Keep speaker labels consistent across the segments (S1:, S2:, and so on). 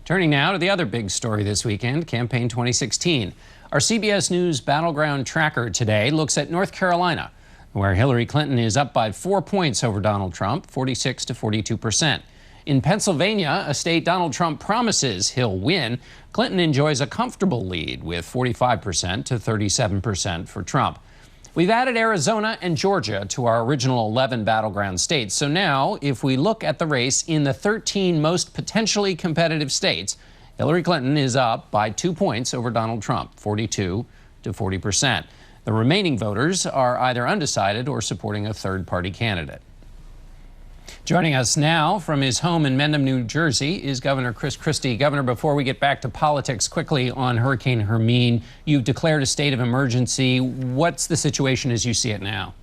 S1: Turning now to the other big story this weekend, Campaign 2016. Our CBS News Battleground Tracker today looks at North Carolina, where Hillary Clinton is up by 4 points over Donald Trump, 46 to 42%. In Pennsylvania, a state Donald Trump promises he'll win, Clinton enjoys a comfortable lead with 45% to 37% for Trump. We've added Arizona and Georgia to our original 11 battleground states. So now, if we look at the race in the 13 most potentially competitive states, Hillary Clinton is up by 2 points over Donald Trump, 42 to 40%. The remaining voters are either undecided or supporting a third-party candidate. Joining us now from his home in Mendham, New Jersey, is Governor Christie. Governor, before we get back to politics, quickly on Hurricane Hermine, you've declared a state of emergency. What's the situation as you see it now?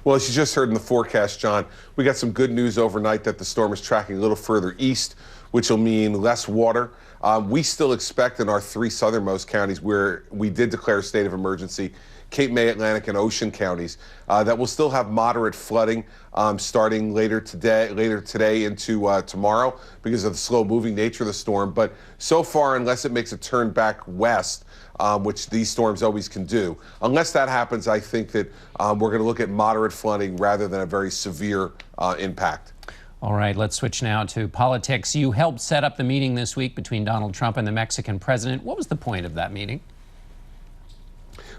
S2: Well, as you just heard in the forecast, John, we got some good news overnight that the storm is tracking a little further east, which will mean less water. We still expect in our three southernmost counties where we did declare a state of emergency, Cape May, Atlantic, and Ocean counties, that will still have moderate flooding starting later today into tomorrow because of the slow-moving nature of the storm. But so far, unless it makes a turn back west, which these storms always can do, unless that happens, I think that we're going to look at moderate flooding rather than a very severe impact.
S1: All right, let's switch now to politics. You helped set up the meeting this week between Donald Trump and the Mexican president. What was the point of that meeting?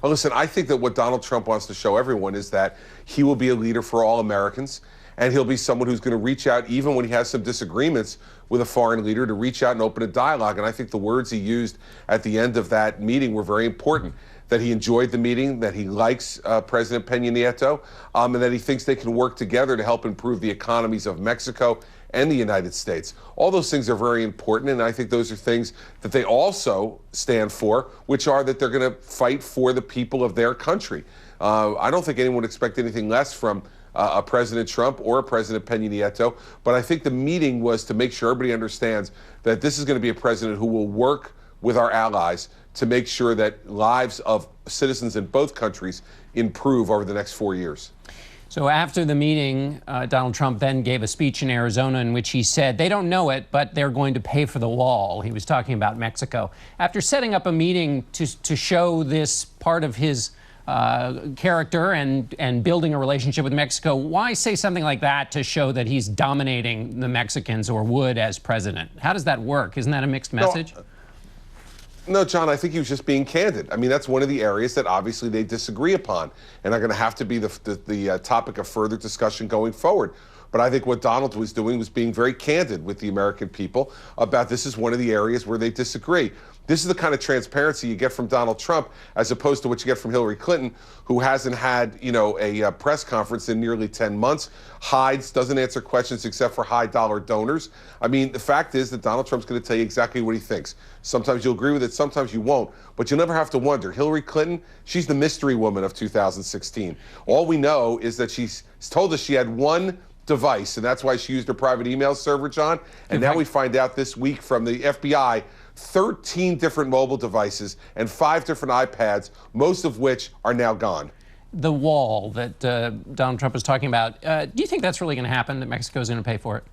S2: Well, listen, I think that what Donald Trump wants to show everyone is that he will be a leader for all Americans, and he'll be someone who's going to reach out, even when he has some disagreements with a foreign leader, to reach out and open a dialogue. And I think the words he used at the end of that meeting were very important, that he enjoyed the meeting, that he likes President Peña Nieto, and that he thinks they can work together to help improve the economies of Mexico and the United States. All those things are very important, and I think those are things that they also stand for, which are that they're going to fight for the people of their country. I don't think anyone would expect anything less from a President Trump or a President Peña Nieto, but I think the meeting was to make sure everybody understands that this is going to be a president who will work with our allies to make sure that lives of citizens in both countries improve over the next 4 years.
S1: So after the meeting, Donald Trump then gave a speech in Arizona in which he said they don't know it, but they're going to pay for the wall. He was talking about Mexico. After setting up a meeting to show this part of his character and building a relationship with Mexico, why say something like that to show that he's dominating the Mexicans or would as president? How does that work? Isn't that a mixed message?
S2: No, John, I think he was just being candid. I mean, that's one of the areas that obviously they disagree upon and are going to have to be the topic of further discussion going forward. But I think what Donald was doing was being very candid with the American people about this is one of the areas where they disagree. This is the kind of transparency you get from Donald Trump as opposed to what you get from Hillary Clinton, who hasn't had, a press conference in nearly 10 months, hides, doesn't answer questions except for high-dollar donors. I mean, the fact is that Donald Trump's going to tell you exactly what he thinks. Sometimes you'll agree with it, sometimes you won't, but you'll never have to wonder. Hillary Clinton, she's the mystery woman of 2016. All we know is that she's told us she had one device, and that's why she used her private email server, John. And now we find out this week from the FBI 13 different mobile devices and 5 different iPads, most of which are now gone.
S1: The wall that Donald Trump was talking about, do you think that's really going to happen, that Mexico is going to pay for it?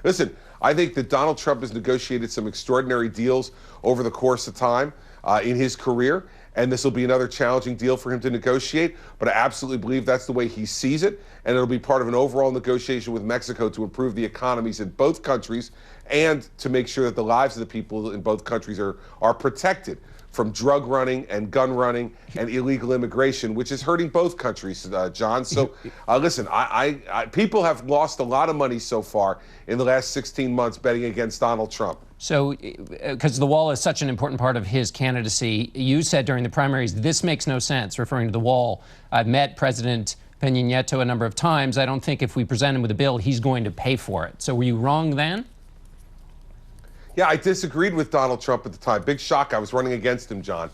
S2: Listen, I think that Donald Trump has negotiated some extraordinary deals over the course of time in his career, and this will be another challenging deal for him to negotiate, but I absolutely believe that's the way he sees it, and it'll be part of an overall negotiation with Mexico to improve the economies in both countries and to make sure that the lives of the people in both countries are protected from drug running and gun running and illegal immigration, which is hurting both countries, John. So listen, people have lost a lot of money so far in the last 16 months betting against Donald Trump.
S1: So, because the wall is such an important part of his candidacy, you said during the primaries, this makes no sense, referring to the wall. I've met President Peña Nieto a number of times. I don't think if we present him with a bill, he's going to pay for it. So were you wrong then?
S2: Yeah, I disagreed with Donald Trump at the time. Big shock. I was running against him, John.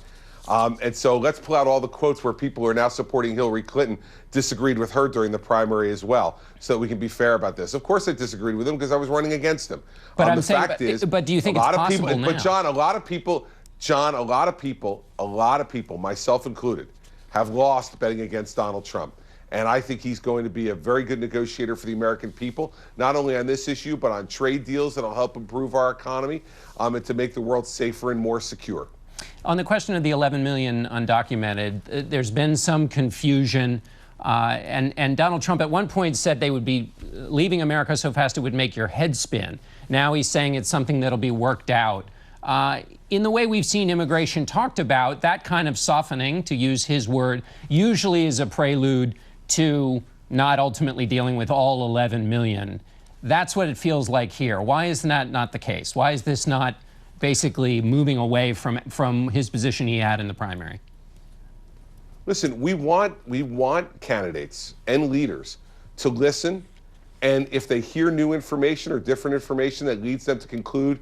S2: And so let's pull out all the quotes where people who are now supporting Hillary Clinton disagreed with her during the primary as well, so that we can be fair about this. Of course I disagreed with him because I was running against him.
S1: But
S2: the fact is,
S1: but do you think it's possible now?
S2: But John, a lot of people, myself included, have lost betting against Donald Trump. And I think he's going to be a very good negotiator for the American people, not only on this issue, but on trade deals that'll help improve our economy and to make the world safer and more secure.
S1: On the question of the 11 million undocumented, there's been some confusion. And Donald Trump at one point said they would be leaving America so fast it would make your head spin. Now he's saying it's something that'll be worked out. In the way we've seen immigration talked about, that kind of softening, to use his word, usually is a prelude to not ultimately dealing with all 11 million. That's what it feels like here. Why is that not the case? Why is this not basically moving away from his position he had in the primary?
S2: Listen, we want candidates and leaders to listen, and if they hear new information or different information that leads them to conclude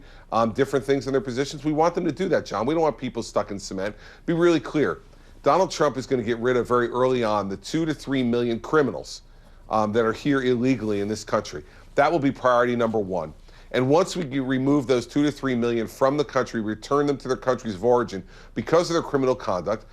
S2: different things in their positions, we want them to do that, John. We don't want people stuck in cement. Be really clear. Donald Trump is going to get rid of very early on the 2 to 3 million criminals that are here illegally in this country. That will be priority number one. And once we remove those 2 to 3 million from the country, return them to their countries of origin because of their criminal conduct,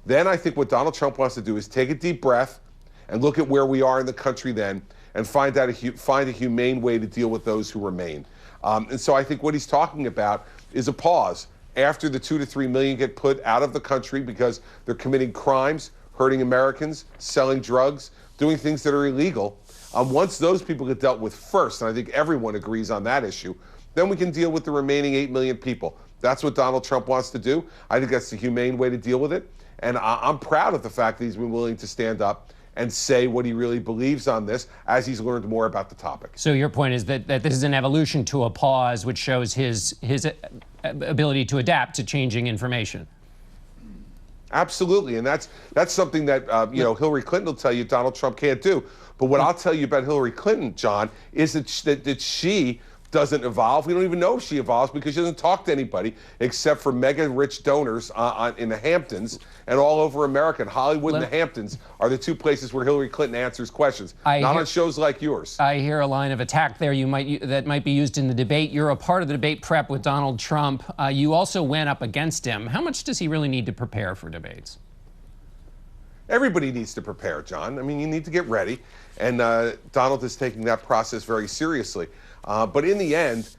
S2: then I think what Donald Trump wants to do is take a deep breath and look at where we are in the country then and find a humane way to deal with those who remain. And so I think what he's talking about is a pause after the 2 to 3 million get put out of the country because they're committing crimes, hurting Americans, selling drugs, doing things that are illegal. Once those people get dealt with first, and I think everyone agrees on that issue, then we can deal with the remaining 8 million people. That's what Donald Trump wants to do. I think that's the humane way to deal with it. And I'm proud of the fact that he's been willing to stand up and say what he really believes on this as he's learned more about the topic.
S1: So your point is that this is an evolution to a pause, which shows his ability to adapt to changing information.
S2: Absolutely, and that's something that Hillary Clinton will tell you Donald Trump can't do. But what I'll tell you about Hillary Clinton, John, is that she doesn't evolve. We don't even know if she evolves because she doesn't talk to anybody except for mega-rich donors in the Hamptons and all over America. And Hollywood and the Hamptons are the two places where Hillary Clinton answers questions, not on shows like yours.
S1: I hear a line of attack there that might be used in the debate. You're a part of the debate prep with Donald Trump. You also went up against him. How much does he really need to prepare for debates?
S2: Everybody needs to prepare, John. I mean, you need to get ready. And Donald is taking that process very seriously. But in the end,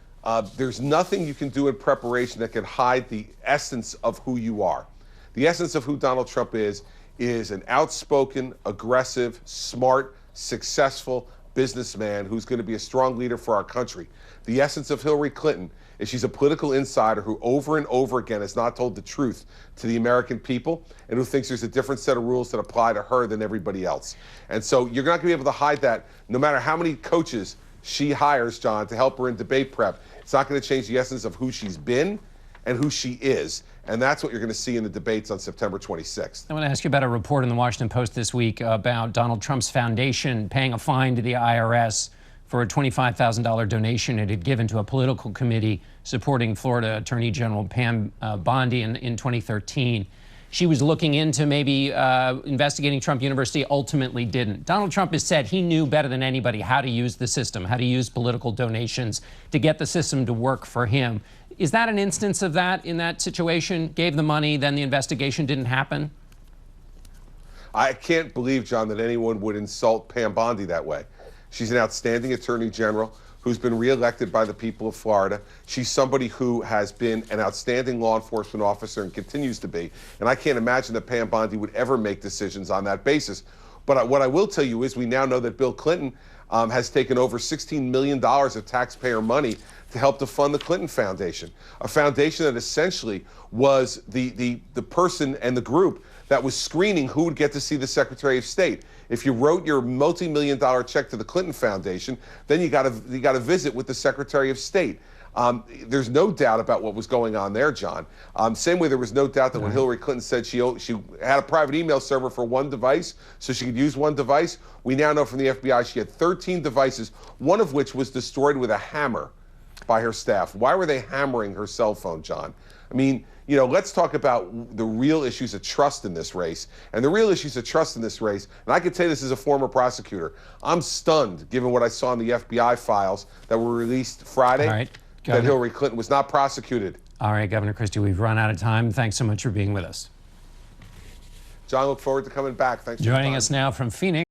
S2: there's nothing you can do in preparation that can hide the essence of who you are. The essence of who Donald Trump is an outspoken, aggressive, smart, successful businessman who's going to be a strong leader for our country. The essence of Hillary Clinton is she's a political insider who over and over again has not told the truth to the American people and who thinks there's a different set of rules that apply to her than everybody else. And so you're not going to be able to hide that no matter how many coaches she hires, John, to help her in debate prep. It's not going to change the essence of who she's been and who she is. And that's what you're going to see in the debates on September 26th.
S1: I want to ask you about a report in the Washington Post this week about Donald Trump's foundation paying a fine to the IRS for a $25,000 donation it had given to a political committee supporting Florida Attorney General Pam Bondi in 2013. She was looking into maybe investigating Trump University, ultimately didn't. Donald Trump has said he knew better than anybody how to use the system, how to use political donations to get the system to work for him. Is that an instance of that in that situation? Gave the money, then the investigation didn't happen?
S2: I can't believe, John, that anyone would insult Pam Bondi that way. She's an outstanding attorney general who's been reelected by the people of Florida. She's somebody who has been an outstanding law enforcement officer and continues to be. And I can't imagine that Pam Bondi would ever make decisions on that basis. But what I will tell you is we now know that Bill Clinton has taken over $16 million of taxpayer money to help to fund the Clinton Foundation, a foundation that essentially was the person and the group that was screening who would get to see the Secretary of State. If you wrote your multi-million-dollar check to the Clinton Foundation, then you got to visit with the Secretary of State. There's no doubt about what was going on there, John. Same way there was no doubt that when Hillary Clinton said she had a private email server for one device, so she could use one device, we now know from the FBI she had 13 devices, one of which was destroyed with a hammer by her staff. Why were they hammering her cell phone, John? I mean, you know, let's talk about the real issues of trust in this race. And the real issues of trust in this race, and I can tell you this as a former prosecutor, I'm stunned, given what I saw in the FBI files that were released Friday, that Hillary Clinton was not prosecuted.
S1: All right, Governor Christie, we've run out of time. Thanks so much for being with us.
S2: John, look forward to coming back. Thanks for
S1: joining us now from Phoenix.